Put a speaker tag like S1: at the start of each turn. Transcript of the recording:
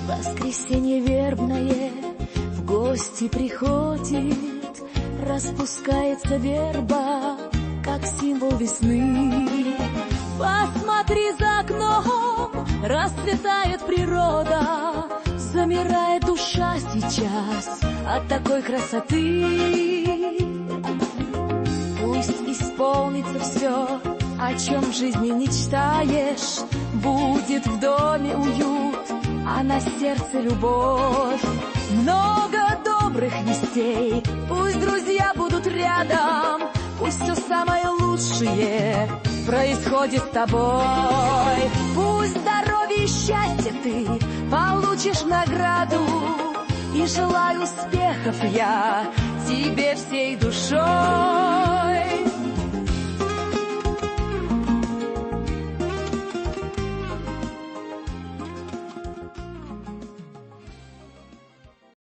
S1: Воскресенье вербное в гости приходит, распускается верба, как символ весны. Посмотри за окном, расцветает природа, замирает душа сейчас от такой красоты. Пусть исполнится все, о чем в жизни мечтаешь, будет в доме уют, а на сердце любовь. Много добрых вестей, пусть друзья будут рядом, пусть все самое лучшее происходит с тобой. Пусть здоровье и счастье ты получишь награду, и желаю успехов я тебе всей душой.